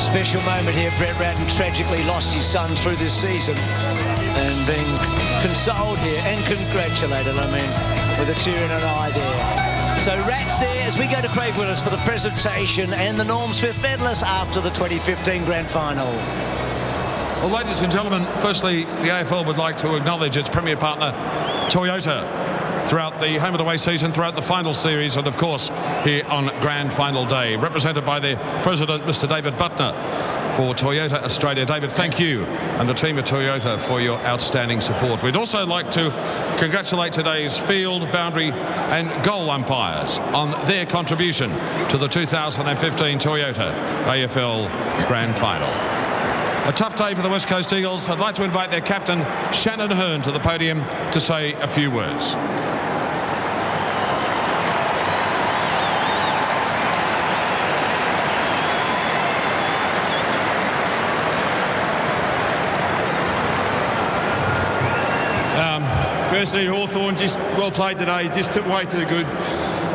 Special moment here. Brett Ratton tragically lost his son through this season and being consoled here and congratulated, I mean, with a tear in an eye there. So Rats there as we go to Craig Willis for the presentation and the Norm Smith medalists after the 2015 Grand Final. Well, ladies and gentlemen, firstly, the AFL would like to acknowledge its premier partner, Toyota, throughout the home and away season, throughout the final series, and of course here on Grand Final Day, represented by the President, Mr. David Butner, for Toyota Australia. David, thank you and the team at Toyota for your outstanding support. We'd also like to congratulate today's field, boundary and goal umpires on their contribution to the 2015 Toyota AFL Grand Final. A tough day for the West Coast Eagles. I'd like to invite their captain, Shannon Hearn, to the podium to say a few words. Firstly, Hawthorn, just well played today, just took way too good.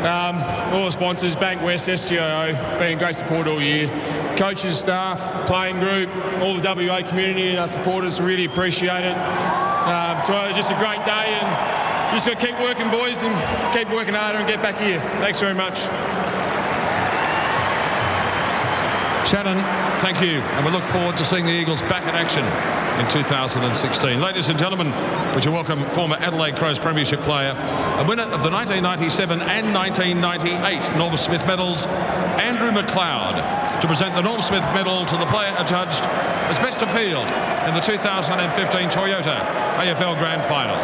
All the sponsors, Bank West, SGIO, been great support all year. Coaches, staff, playing group, all the WA community and our supporters really appreciate it. So just a great day, and just got to keep working, boys, and keep working harder and get back here. Thanks very much. Shannon, thank you, and we look forward to seeing the Eagles back in action in 2016. Ladies and gentlemen, would you welcome former Adelaide Crows Premiership player, a winner of the 1997 and 1998 Norm Smith medals, Andrew McLeod, to present the Norm Smith medal to the player adjudged as best of field in the 2015 Toyota AFL Grand Final.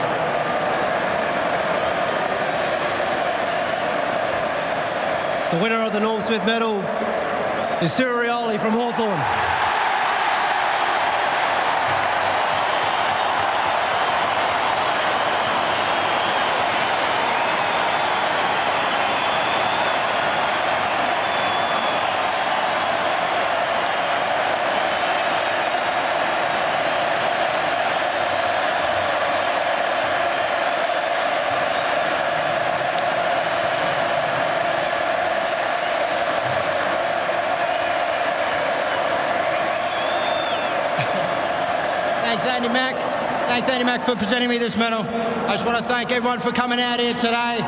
The winner of the Norm Smith medal is Surioli from Hawthorn. Thanks, Andy Mack, for presenting me this medal. I just want to thank everyone for coming out here today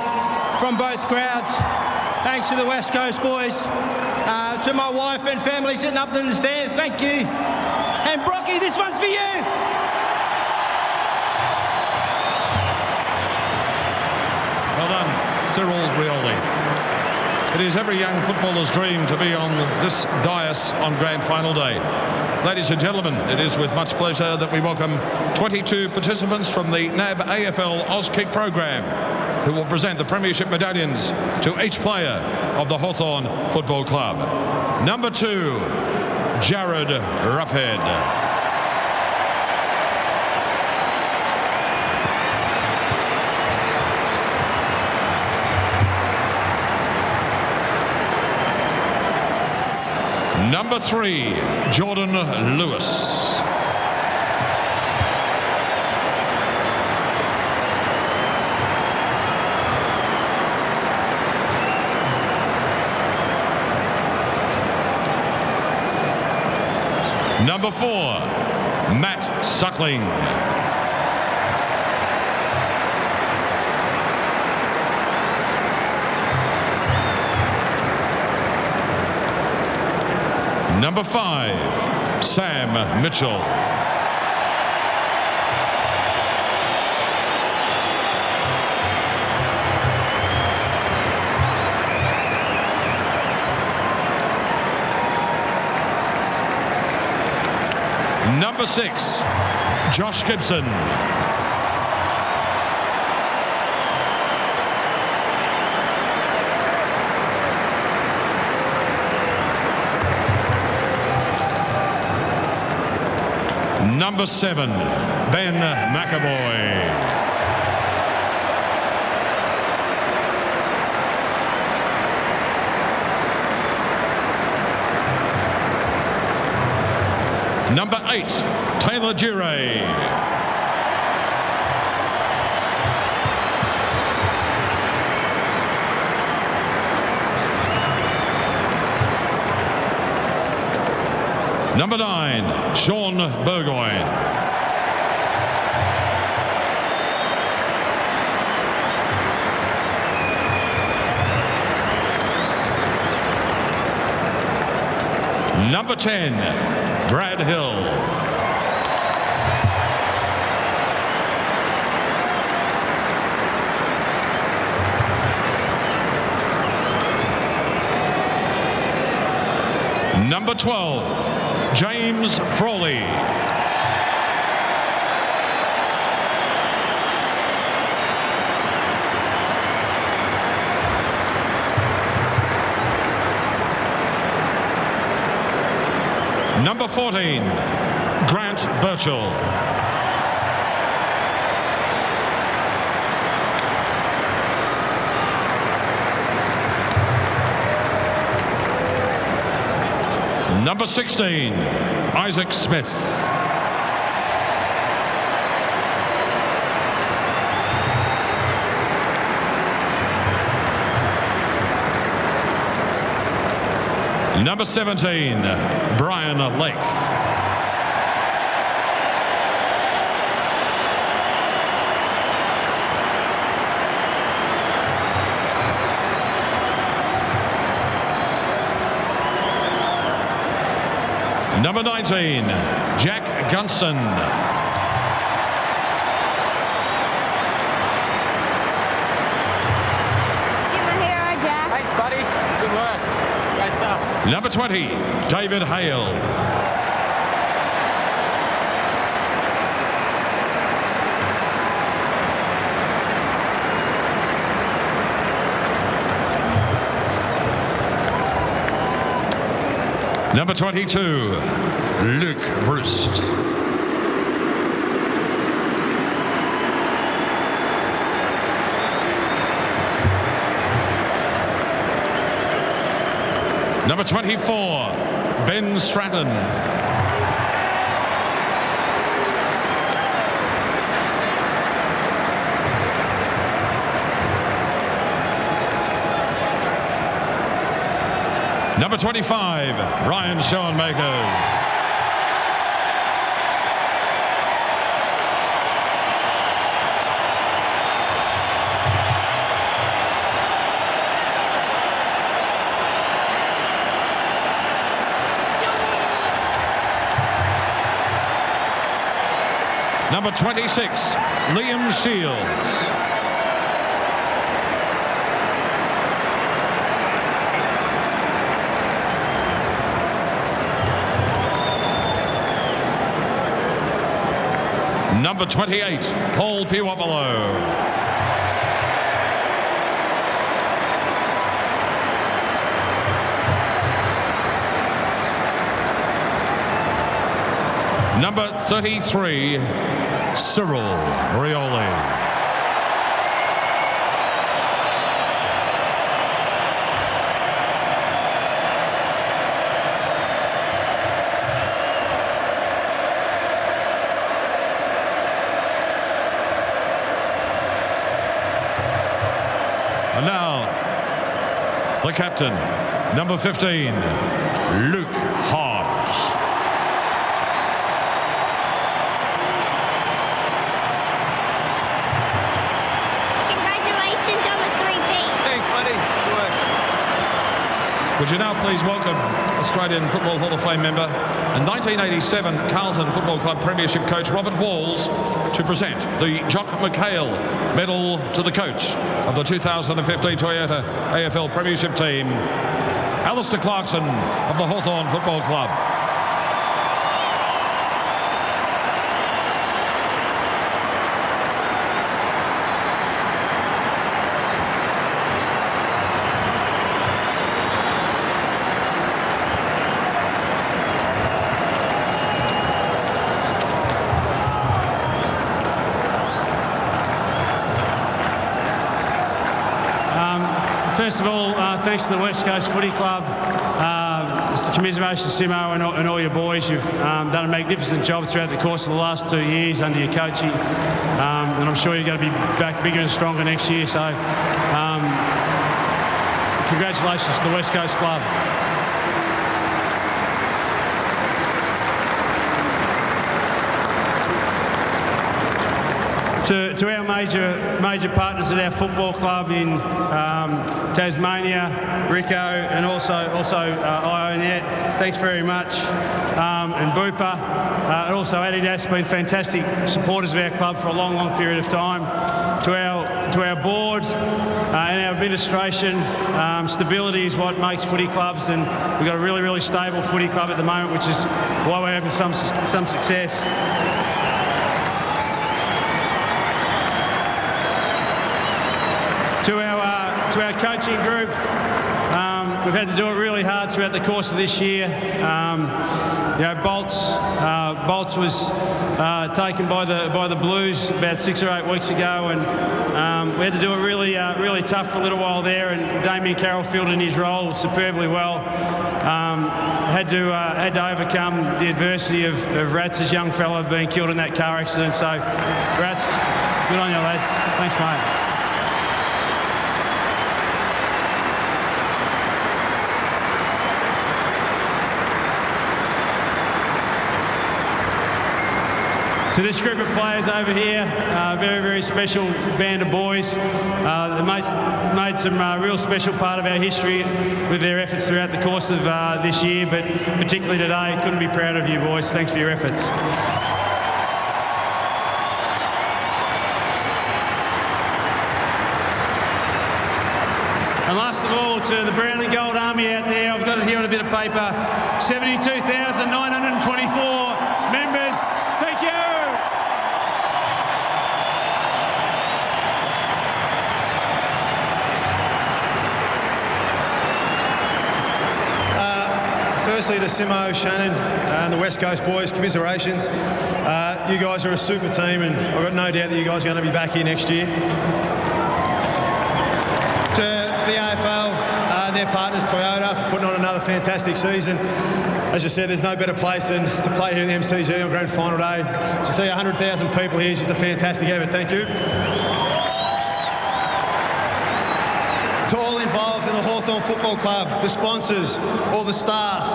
from both crowds. Thanks to the West Coast boys, to my wife and family sitting up in the stands. Thank you. And Brocky, this one's for you. Well done, Cyril Rioli. It is every young footballer's dream to be on this dais on Grand Final Day. Ladies and gentlemen, it is with much pleasure that we welcome 22 participants from the NAB AFL Auskick program, who will present the Premiership medallions to each player of the Hawthorn Football Club. Number 2, Jared Roughhead. Number 3, Jordan Lewis. Number 4, Matt Suckling. Number 5, Sam Mitchell. Number 6, Josh Gibson. Number 7, Ben McAvoy. Number 8, Taylor Duray. Number 9, Sean Burgoyne. Number 10, Brad Hill. Number 12, James Frawley. Number 14, Grant Birchall. Number 16, Isaac Smith. Number 17, Brian Lake. Number 19, Jack Gunston. You're my hero, Jack. Thanks, buddy. Good work. Great stuff. Number 20, David Hale. Number 22, Luke Brust. Number 24, Ben Stratton. Number 25, Ryan Schoenmakers. Number 26, Liam Shields. Number 28, Paul Piwapalo. Number 33, Cyril Rioli. And now, the captain, number 15, Luke Hodge. Congratulations on the 3-peat. Thanks, buddy. Good work. Would you now please welcome Australian Football Hall of Fame member and 1987 Carlton Football Club Premiership coach Robert Walls to present the Jock McHale Medal to the coach of the 2015 Toyota AFL Premiership team, Alistair Clarkson of the Hawthorn Football Club. First of all, thanks to the West Coast Footy Club, commiseration Simo and all your boys. You've done a magnificent job throughout the course of the last 2 years under your coaching, and I'm sure you're going to be back bigger and stronger next year. So congratulations to the West Coast Club. to our major partners at our football club in Tasmania, Rico, and also IONet, thanks very much, and Bupa, and also Adidas, been fantastic supporters of our club for a long period of time. To our board and our administration, stability is what makes footy clubs, and we've got a really stable footy club at the moment, which is why we're having some success. To our coaching group, we've had to do it really hard throughout the course of this year. Bolts was taken by the Blues about 6 or 8 weeks ago, and we had to do it really tough for a little while there. And Damien Carroll filled in his role superbly well. Had to overcome the adversity of Rats's young fella being killed in that car accident. So, Rats, good on you, lad. Thanks, mate. To this group of players over here, very special band of boys. They made some real special part of our history with their efforts throughout the course of this year, but particularly today, couldn't be proud of you boys. Thanks for your efforts. And last of all, to the brown and gold army out there, I've got it here on a bit of paper, 72,924 members. Thank you. Firstly to Simo, Shannon, and the West Coast boys, commiserations. You guys are a super team, and I've got no doubt that you guys are going to be back here next year. To the AFL, their partners Toyota, for putting on another fantastic season. As I said, there's no better place than to play here in the MCG on grand final day. To see 100,000 people here is just a fantastic effort. Thank you. To all involved in the Hawthorn Football Club, the sponsors, all the staff,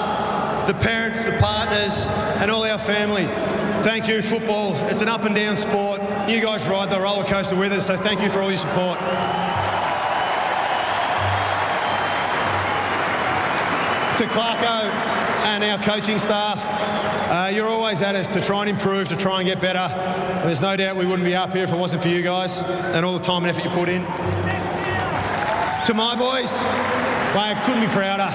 the parents, the partners, and all our family. Thank you, football. It's an up and down sport. You guys ride the roller coaster with us, so thank you for all your support. To Clarko and our coaching staff, you're always at us to try and improve, to try and get better. And there's no doubt we wouldn't be up here if it wasn't for you guys and all the time and effort you put in. To my boys, I couldn't be prouder.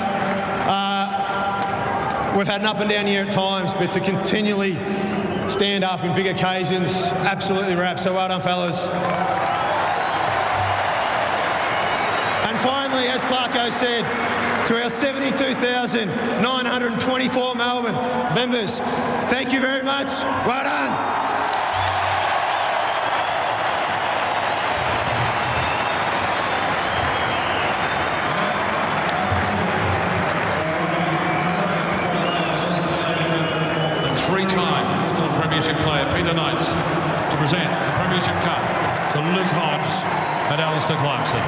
We've had an up and down year at times, but to continually stand up in big occasions, absolutely wrap. So well done, fellas. And finally, as Clarko said, to our 72,924 Melbourne members, thank you very much. Well done. Three-time Premiership player Peter Knights to present the Premiership Cup to Luke Hodge and Alistair Clarkson.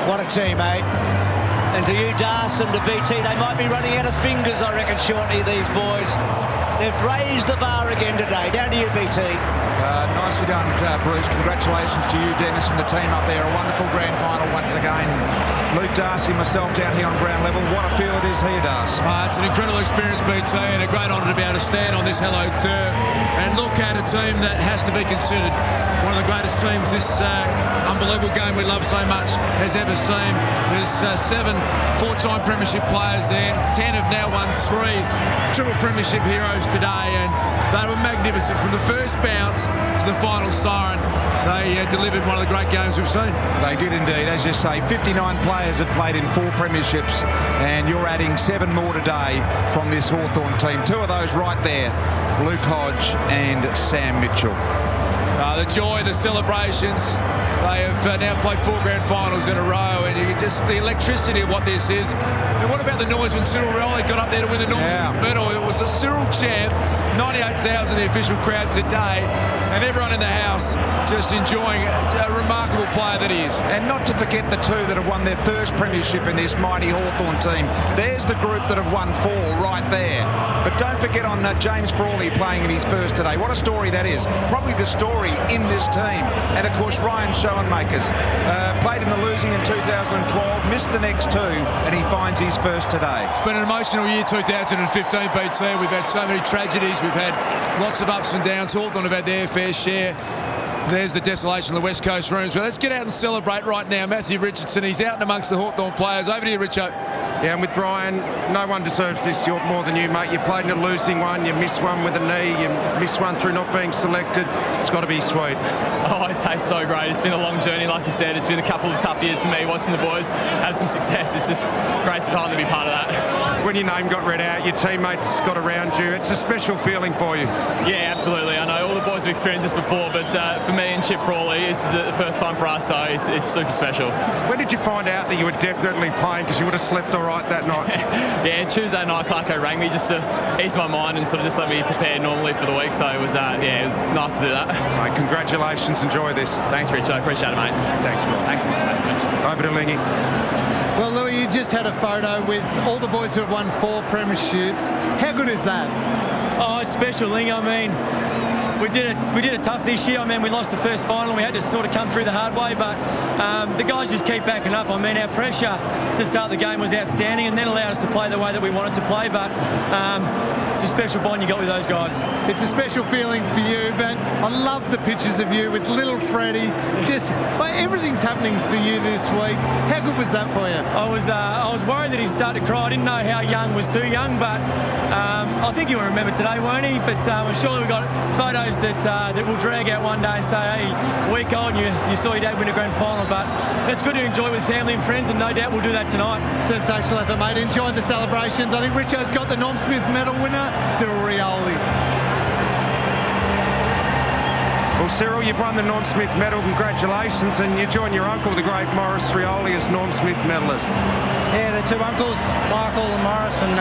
What a team, eh? And to you, Das, and to BT, they might be running out of fingers, I reckon, shortly, these boys. They've raised the bar again today. Down to you, BT. Nicely done, Bruce. Congratulations to you, Dennis, and the team up there. A wonderful grand final once again. Luke Darcy, myself down here on ground level. What a feel it is here, Darcy. It's an incredible experience, BT, and a great honour to be able to stand on this hallowed turf and look at a team that has to be considered one of the greatest teams this unbelievable game we love so much has ever seen. There's 7 four-time premiership players there. 10 have now won 3 triple premiership heroes today, and they were magnificent from the first bounce to the final siren. They delivered one of the great games we've seen. They did indeed. As you say, 59 players had played in 4 premierships, and you're adding 7 more today from this Hawthorn team. 2 of those right there, Luke Hodge and Sam Mitchell. The joy, the celebrations. They have now played 4 grand finals in a row, and you can just the electricity of what this is. And what about the noise when Cyril Rioli got up there to win the Norm Smith medal? It was a Cyril champ, 98,000 the official crowd today, and everyone in the house just enjoying a remarkable player that he is. And not to forget the 2 that have won their first premiership in this mighty Hawthorn team. There's the group that have won 4 right there. But don't forget on James Frawley playing in his first today. What a story that is. Probably the story in this team. And of course Ryan Schoenmakers played in the losing in 2012, missed the next 2, and he finds his first today. It's been an emotional year, 2015, BT. We've had so many tragedies. We've had lots of ups and downs. Hawthorn have had their fair share. There's the desolation of the West Coast rooms. But let's get out and celebrate right now. Matthew Richardson, he's out and amongst the Hawthorn players. Over to you, Richo. Yeah, and with Brian, no one deserves this more than you, mate. You played in a losing one, you missed one with a knee, you missed one through not being selected. It's got to be sweet. Oh, it tastes so great. It's been a long journey, like you said. It's been a couple of tough years for me watching the boys have some success. It's just great to be part of that. When your name got read out, your teammates got around you. It's a special feeling for you. Yeah, absolutely. I know all the boys have experienced this before, but for me and Chip Frawley, this is the first time for us, so it's super special. When did you find out that you were definitely playing? Because you would have slept all right that night. Yeah, Tuesday night, Clarko rang me just to ease my mind and sort of just let me prepare normally for the week. So it was nice to do that. Mate, congratulations. Enjoy this. Thanks, Richo. Appreciate it, mate. Thanks, Rob. Thanks. Over to Lingy. Well, Louis, you just had a photo with all the boys who have won 4 premierships. How good is that? Oh, it's special, Ling. I mean, we did it tough this year. I mean, we lost the first final. We had to sort of come through the hard way, but the guys just keep backing up. I mean, our pressure to start the game was outstanding and then allowed us to play the way that we wanted to play, but it's a special bond you got with those guys. It's a special feeling for you, but I love the pictures of you with little Freddie. Just everything's happening for you this week. How good was that for you? I was worried that he started to cry. I didn't know how young was too young, but I think he'll remember today, won't he? But I'm sure we've got photos that we'll drag out one day and say, hey, week old, you saw your dad win a grand final, but it's good to enjoy with family and friends, and no doubt we'll do that tonight. Sensational effort, mate. Enjoy the celebrations. I think Richo's got the Norm Smith medal winner, Cyril Rioli. Well, Cyril, you've won the Norm Smith medal. Congratulations, and you join your uncle, the great Maurice Rioli, as Norm Smith medalist. Yeah, the 2 uncles, Michael and Maurice, and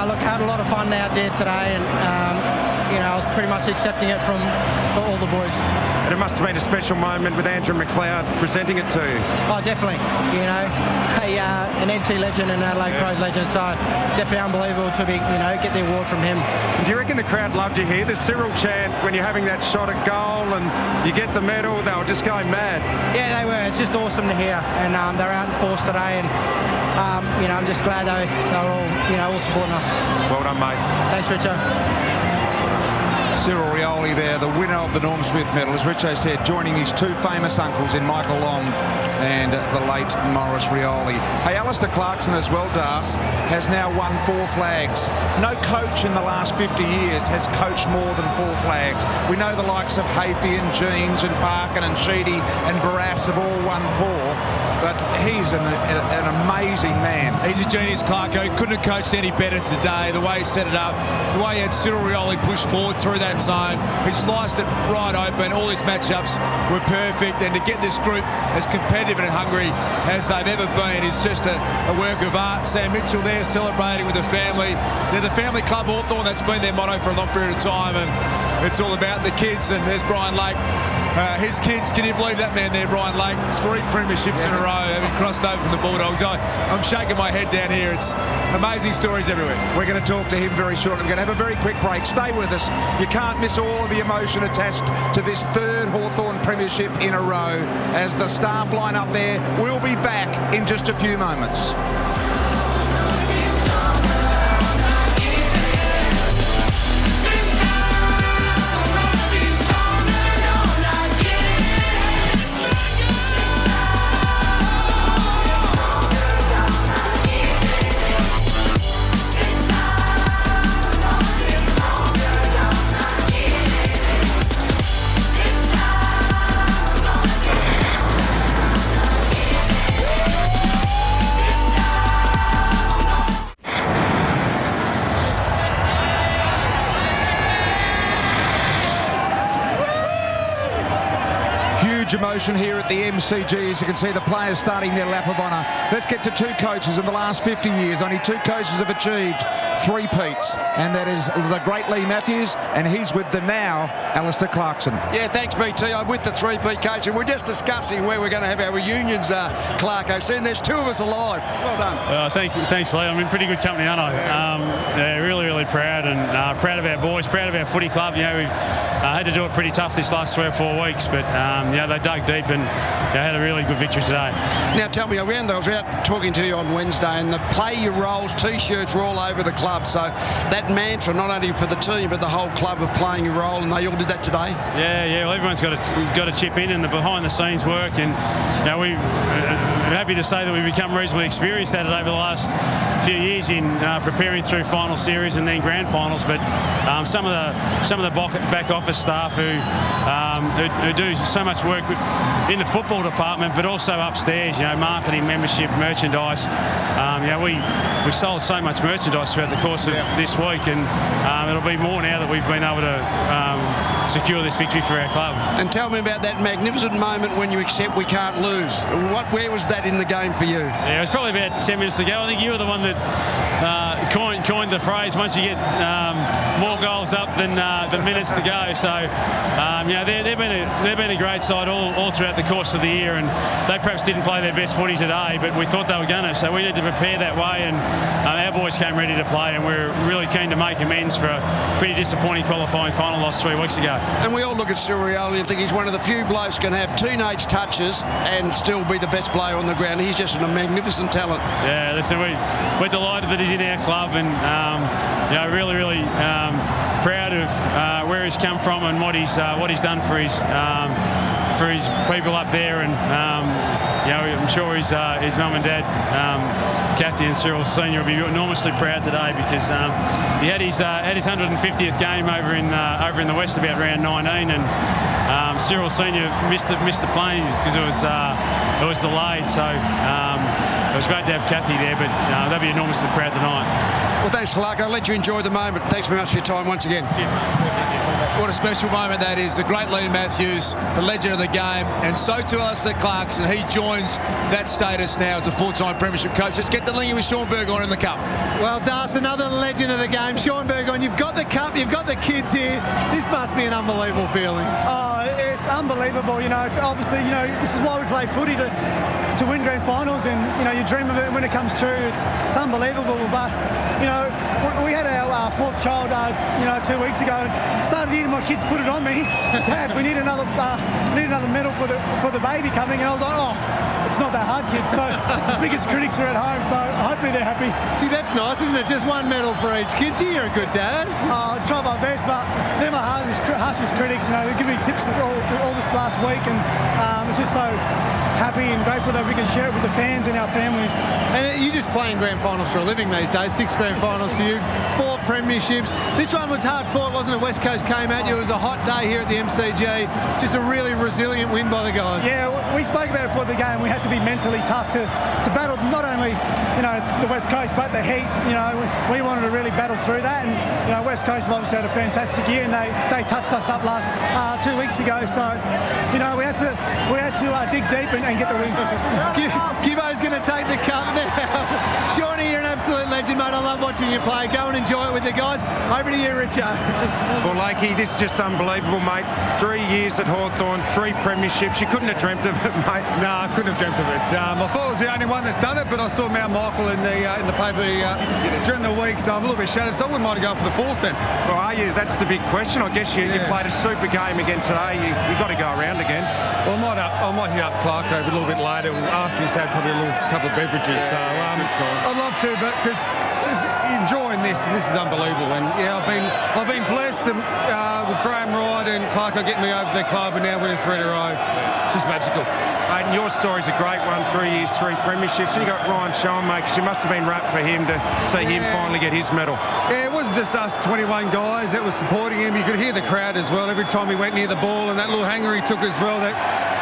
look, I had a lot of fun out there today, and I was pretty much accepting it for all the boys. And it must have been a special moment with Andrew McLeod presenting it to you. Oh, definitely. An NT legend and Adelaide Crows legend, so definitely unbelievable to be, get the award from him. Do you reckon the crowd loved you here? The Cyril chant when you're having that shot at goal and you get the medal, they were just going mad. Yeah, they were. It's just awesome to hear, and they're out in force today, and I'm just glad they were all supporting us. Well done, mate. Thanks, Richo. Cyril Rioli there, the winner of the Norm Smith medal, as Richo said, joining his 2 famous uncles in Michael Long and the late Maurice Rioli. Hey, Alistair Clarkson as well, Das, has now won 4 flags. No coach in the last 50 years has coached more than 4 flags. We know the likes of Hafey and Jeans and Parkin and Sheedy and Barras have all won 4. But he's an amazing man. He's a genius, Clarko. He couldn't have coached any better today. The way he set it up, the way he had Cyril Rioli push forward through that zone. He sliced it right open. All his matchups were perfect. And to get this group as competitive and hungry as they've ever been is just a work of art. Sam Mitchell there celebrating with the family. They're the family club Hawthorn. That's been their motto for a long period of time. And it's all about the kids. And there's Brian Lake his kids, can you believe that man there, Ryan Lake? 3 premierships in a row, having crossed over from the Bulldogs. I'm shaking my head down here. It's amazing stories everywhere. We're going to talk to him very shortly. We're going to have a very quick break. Stay with us. You can't miss all of the emotion attached to this 3rd Hawthorn premiership in a row as the staff line up there. We'll be back in just a few moments. Emotion here at the MCG. As you can see, the players starting their lap of honour. Let's get to 2 coaches in the last 50 years. Only 2 coaches have achieved 3-peats, and that is the great Lee Matthews, and he's with the now Alistair Clarkson. Yeah, thanks, BT. I'm with the 3-peat coach, and we're just discussing where we're going to have our reunions, Clarko. Soon there's 2 of us alive. Well done. Thanks, Lee. I'm in pretty good company, aren't I? Really, really proud, and proud of our boys, proud of our footy club. You know, we've had to do it pretty tough this last 3 or 4 weeks, but they dug deep and had a really good victory today. Now tell me, I was out talking to you on Wednesday, and the play your roles T-shirts were all over the club, so that mantra not only for the team but the whole club of playing your role, and they all did that today. Yeah, well, everyone's got to chip in, and the behind the scenes work, and we're happy to say that we've become reasonably experienced at it over the last few years in preparing through final series and then grand finals, but some of the back office staff who do so much work in the football department, but also upstairs, marketing, membership, merchandise. We sold so much merchandise throughout the course of this week, and it'll be more now that we've been able to secure this victory for our club. And tell me about that magnificent moment when you accept we can't lose. Where was that in the game for you? Yeah, it was probably about 10 minutes ago. I think you were the one that coined the phrase, once you get more goals up than minutes to go. So, they've been a great side all throughout the course of the year, and they perhaps didn't play their best footy today, but we thought they were going to, so we need to prepare that way, and our boys came ready to play, and we're really keen to make amends for a pretty disappointing qualifying final loss 3 weeks ago. And we all look at Cyril Rioli and think he's one of the few blokes can have teenage touches and still be the best player on the ground. He's just a magnificent talent. Yeah, listen, we're delighted that he's in our club, and really, really proud of where he's come from and what he's done for his people up there, and I'm sure his mum and dad, Kathy and Cyril Senior, will be enormously proud today, because he had his 150th game over in the West about round 19, and Cyril Senior missed the plane because it was delayed. So it was great to have Kathy there, but they'll be enormously proud tonight. Well, thanks, Clarko. I'll let you enjoy the moment. Thanks very much for your time once again. Cheers. What a special moment that is. The great Lee Matthews, the legend of the game, and so too Alistair Clarkson. He joins that status now as a full-time premiership coach. Let's get the linking with Sean Burgoyne in the cup. Well, Das, another legend of the game. Sean Burgoyne, you've got the cup, you've got the kids here. This must be an unbelievable feeling. Oh, it's unbelievable. It's obviously, this is why we play footy, to win grand finals, and you dream of it when it comes true. It's unbelievable. But we had our 4th child 2 weeks ago, and started the year, my kids put it on me. Dad, we need another medal for the baby coming, and I was like, oh, it's not that hard, kids. So the biggest critics are at home, so hopefully they're happy. Gee, that's nice, isn't it? Just one medal for each kid. Gee, you're a good dad. I try my best, but they're my harshest critics. They give me tips all this last week, and it's just so happy and grateful that we can share it with the fans and our families. And you just playing grand finals for a living these days. 6 grand finals for you, 4 premierships. This one was hard fought, wasn't it? West Coast came at you. It was a hot day here at the MCG. Just a really resilient win by the guys. Yeah, we spoke about it before the game. We had to be mentally tough to battle not only the West Coast but the heat. We wanted to really battle through that, and West Coast have obviously had a fantastic year, and they touched us up last 2 weeks ago. So we had to dig deep and get the win. Gibbo's going to take the cup now. Shawnee, you're an absolute legend. mate. I love watching you play. Go and enjoy it with the guys. Over to you, Richo. Well, Lakey, this is just unbelievable, mate. 3 years at Hawthorn, 3 premierships. You couldn't have dreamt of it, mate. No, I couldn't have dreamt of it. I thought I was the only one that's done it, but I saw Mount Michael in the paper during the week, so I'm a little bit shattered. So I wouldn't mind going for the 4th then. Well, are you? That's the big question. I guess you played a super game again today. You got to go around again. Well, I might hit up Clarko a little bit later after he's had probably a couple of beverages. So I'd love to, but because enjoying this, and this is unbelievable. And yeah, I've been blessed with Graham Wright and Clarko getting me over the club, and now winning 3 in a row. It's just magical. And your story's a great one. 3 years, 3 premierships. And you got Ryan Schoen, mate, 'cause you must have been rapt for him to see him finally get his medal. Yeah, it wasn't just us 21 guys that were supporting him. You could hear the crowd as well every time he went near the ball, and that little hanger he took as well. That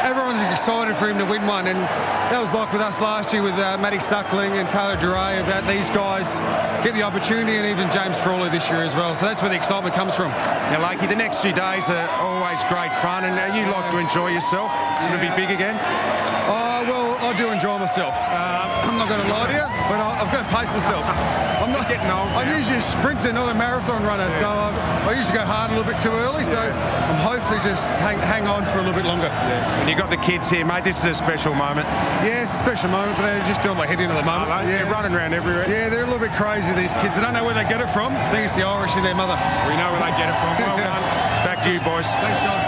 everyone's excited for him to win one, and that was like with us last year with Matty Suckling and Taylor Duray, about these guys get the opportunity, and even James Frawley this year as well. So that's where the excitement comes from. Now, Lakey, the next few days are always great fun, and you like to enjoy yourself. It's going to be big again. Well, I do enjoy myself. I'm not going to lie to you, but I've got to pace myself. I'm not getting old. I'm usually a sprinter, not a marathon runner, so I usually go hard a little bit too early. So I'm hopefully just hang on for a little bit longer. And you got the kids here, mate. This is a special moment. Yeah, it's a special moment, but they're just doing my head in at the moment. They're running around everywhere. Yeah, they're a little bit crazy, these kids. I don't know where they get it from. I think it's the Irish in their mother. We know where they get it from. Well done. Back to you, boys. Thanks, guys.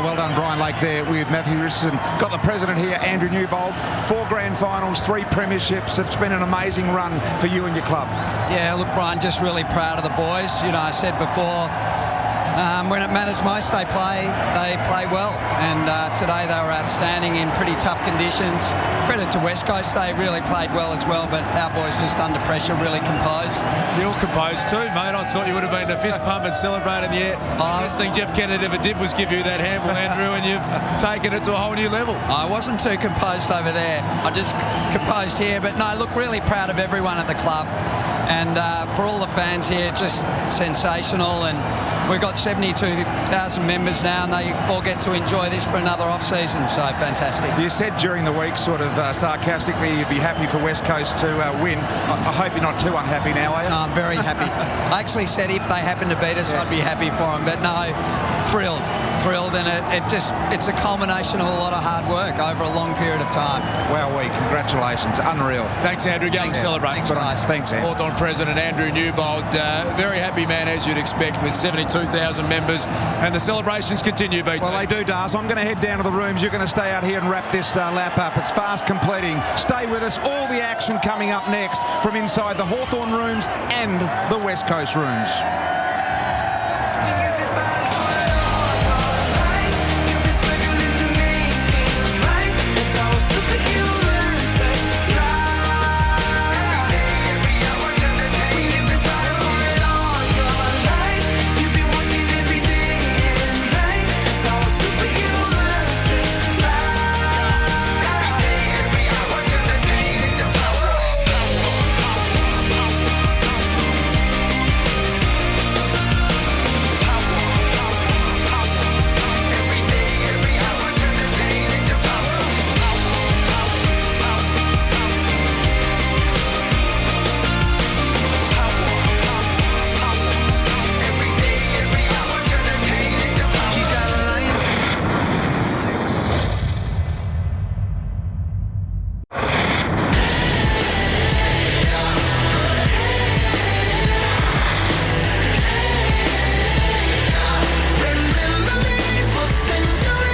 Well done, Brian Lake, there with Matthew Richardson. Got the president here, Andrew Newbold. 4 grand finals, 3 premierships. It's been an amazing run for you and your club. Yeah, look, Brian, just really proud of the boys. You know, I said before, when it matters most, they play well. And today they were outstanding in pretty tough conditions. Credit to West Coast, they really played well as well, but our boys just under pressure, really composed. You're composed too, mate. I thought you would have been a fist pump and celebrating the air. The best thing Jeff Kennedy ever did was give you that handball, Andrew, and you've taken it to a whole new level. I wasn't too composed over there. I just composed here. But no, look, really proud of everyone at the club. And for all the fans here, just sensational. And we've got 72,000 members now, and they all get to enjoy this for another off-season, so fantastic. You said during the week, sort of sarcastically, you'd be happy for West Coast to win. I hope you're not too unhappy now, are you? No, I'm very happy. I actually said if they happen to beat us, I'd be happy for them. But no, thrilled, and it's a culmination of a lot of hard work over a long period of time. Wowee, congratulations, unreal. Thanks, Andrew. Go and celebrate. Thanks, guys. Thanks, Andrew. Hawthorn President Andrew Newbold, very happy man as you'd expect with 72,000 members, and the celebrations continue, BT. Well, they do, Dars. I'm going to head down to the rooms. You're going to stay out here and wrap this lap up. It's fast completing. Stay with us. All the action coming up next from inside the Hawthorn rooms and the West Coast rooms.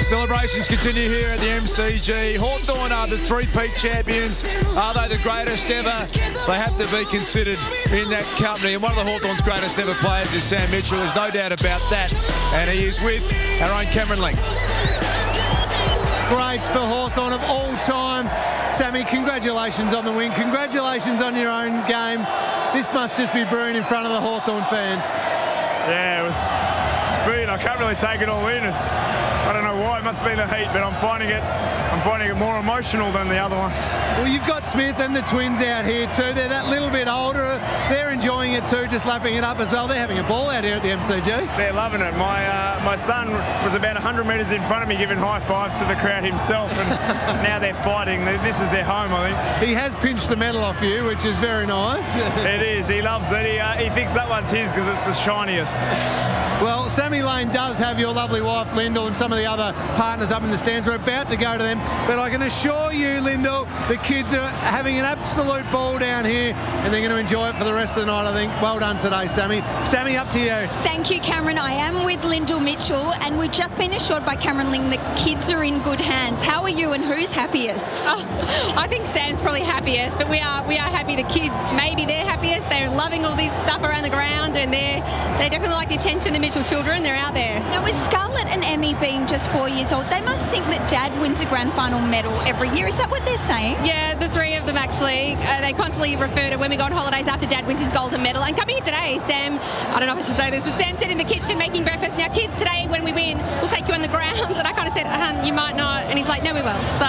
Celebrations continue here at the MCG. Hawthorn are the three-peat champions. Are they the greatest ever? They have to be considered in that company. And one of the Hawthorn's greatest ever players is Sam Mitchell. There's no doubt about that. And he is with our own Cameron Link. Greats for Hawthorn of all time. Sammy, congratulations on the win. Congratulations on your own game. This must just be brewing in front of the Hawthorn fans. Yeah, it was speed. I can't really take it all in. I don't know why. It must have been the heat, but I'm finding it more emotional than the other ones. Well, you've got Smith and the twins out here too. They're that little bit older. They're enjoying it too, just lapping it up as well. They're having a ball out here at the MCG. They're loving it. My son was about 100 metres in front of me giving high fives to the crowd himself, and now they're fighting. This is their home, I think. He has pinched the medal off you, which is very nice. It is. He loves it. He thinks that one's his because it's the shiniest. Well, Sammy Lane does have your lovely wife, Lyndall, and some of the other partners up in the stands. We're about to go to them, but I can assure you, Lyndall, the kids are having an absolute ball down here, and they're going to enjoy it for the rest of the night, I think. Well done today, Sammy. Sammy, up to you. Thank you, Cameron. I am with Lyndall Mitchell, and we've just been assured by Cameron Ling the kids are in good hands. How are you, and who's happiest? Oh, I think Sam's probably happiest, but we are happy. The kids, maybe they're happiest. They're loving all this stuff around the ground, and they definitely like the attention. The Mitchell children, they're out there. Now, with Scarlett and Emmy being just 4 years old, they must think that Dad wins a grand final medal every year. Is that what they're saying? Yeah, the three of them actually. They constantly refer to when we go on holidays after Dad wins his golden medal. And coming here today, Sam, I don't know if I should say this, but Sam said in the kitchen making breakfast, now kids, today when we win, we'll take you on the ground. And I kind of said, you might not. And he's like, no, we will. So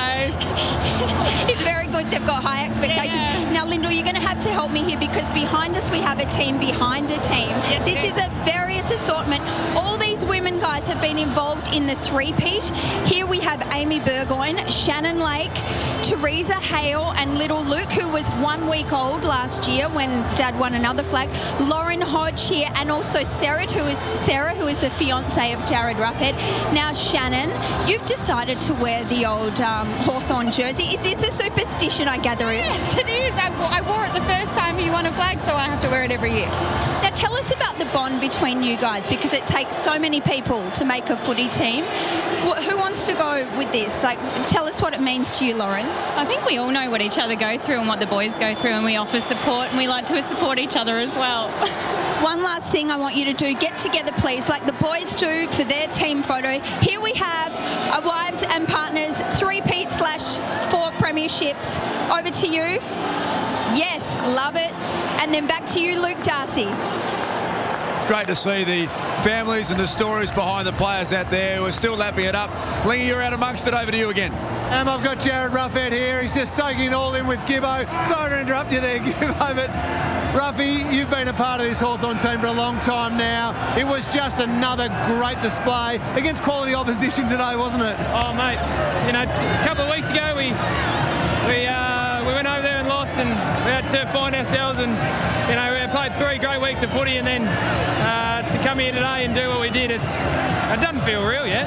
it's very good. They've got high expectations. Yeah. Now, Lyndall, you're going to have to help me here because behind us we have a team behind a team. Yes, this is a various assortment. All these women guys have been involved in the three-peat. Here we have Amy Burgoyne, Shannon Lake, Teresa Hale and little Luke, who was 1 week old last year when Dad won another flag. Lauren Hodge here, and also Sarah, who is the fiance of Jared Ruffhead. Now, Shannon, you've decided to wear the old Hawthorn jersey. Is this a superstition, I gather? Yes, it is. I wore it the first time he won a flag, so I have to wear it every year. Now, tell us about the bond between you guys, because it takes so many people to make a footy team. Who wants to go with this? Like, tell us what it means to you, Lauren. I think we all know what each other go through and what the boys go through, and we offer support, and we like to support each other as well. One last thing I want you to do, get together please, like the boys do for their team photo. Here we have our wives and partners, 3-peat/4 premierships. Over to you. Yes, love it. And then back to you, Luke Darcy. Great to see the families and the stories behind the players out there who are still lapping it up. Lingy, you're out amongst it. Over to you again. I've got Jared Ruffhead here. He's just soaking it all in with Gibbo. Sorry to interrupt you there, Gibbo, but Ruffy, you've been a part of this Hawthorn team for a long time now. It was just another great display against quality opposition today, wasn't it? Oh, mate, a couple of weeks ago we went over there and lost, and we had to find ourselves, and we played 3 great weeks of footy, and then to come here today and do what we did, it doesn't feel real yet.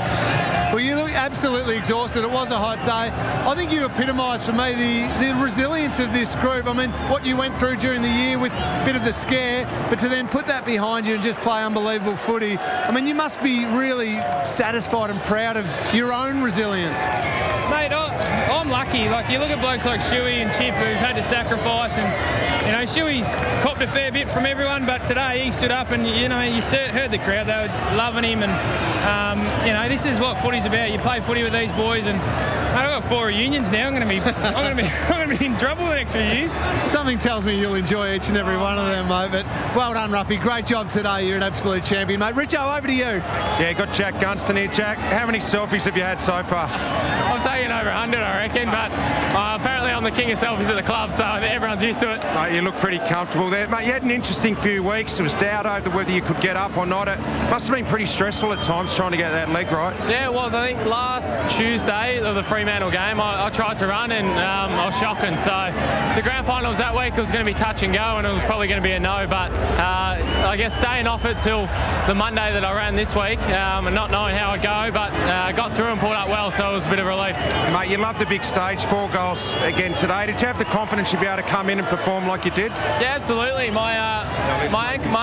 Well, you look absolutely exhausted. It was a hot day. I think you epitomised for me the resilience of this group. I mean, what you went through during the year with a bit of the scare, but to then put that behind you and just play unbelievable footy. I mean, you must be really satisfied and proud of your own resilience. Mate, I'm lucky. Like, you look at blokes like Shuey and Chip who've had to sacrifice, and Shuey's copped a fair bit from everyone, but today he stood up and you heard the crowd. They were loving him, and this is what footy's about. You play footy with these boys, and I've got 4 reunions now. I'm going to be in trouble the next few years. Something tells me you'll enjoy each and every one of them, mate. But well done, Ruffy. Great job today. You're an absolute champion, mate. Richo, over to you. Yeah, got Jack Gunston here. Jack, how many selfies have you had so far? I've taken over 100, I reckon, but apparently I'm the king of selfies at the club, so everyone's used to it. Mate, you look pretty comfortable there. Mate, you had an interesting few weeks. There was doubt over whether you could get up or not. It must have been pretty stressful at times trying to get that leg right. Yeah, it was. I think last Tuesday of the Fremantle game, I tried to run and I was shocking. So the grand finals that week, it was going to be touch and go, and it was probably going to be a no. But I guess staying off it till the Monday that I ran this week, and not knowing how I'd go, but got through and pulled up well, so it was a bit of a relief. Mate, you loved the big stage, 4 goals again today. Did you have the confidence you'd be able to come in and perform like you did? Yeah, absolutely. My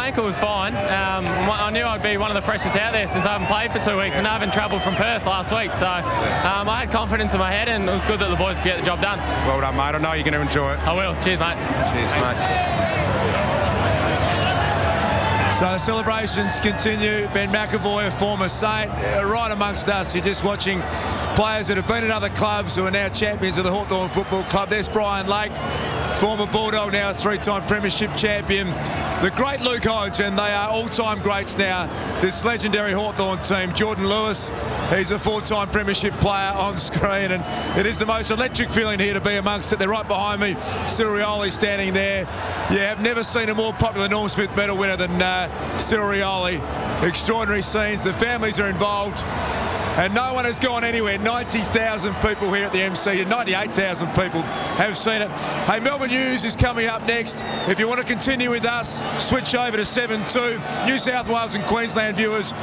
ankle was fine. I knew I'd be one of the freshest out there since I haven't played for 2 weeks, and I haven't travelled from Perth last week. So I had confidence in my head, and it was good that the boys could get the job done. Well done, mate. I know you're going to enjoy it. I will. Cheers, mate. Cheers, mate. So the celebrations continue. Ben McAvoy, a former Saint, right amongst us. You're just watching players that have been at other clubs who are now champions of the Hawthorn Football Club. There's Brian Lake, former Bulldog, now a 3-time premiership champion. the great Luke Hodge, and they are all-time greats now. This legendary Hawthorn team, Jordan Lewis, he's a 4-time premiership player on screen, and it is the most electric feeling here to be amongst it. They're right behind me, Cyril Rioli standing there. Yeah, I've never seen a more popular Norm Smith medal winner than Cyril Rioli. Extraordinary scenes, the families are involved. And no one has gone anywhere. 90,000 people here at the MC, and 98,000 people have seen it. Hey, Melbourne News is coming up next. If you want to continue with us, switch over to 7-2. New South Wales and Queensland viewers.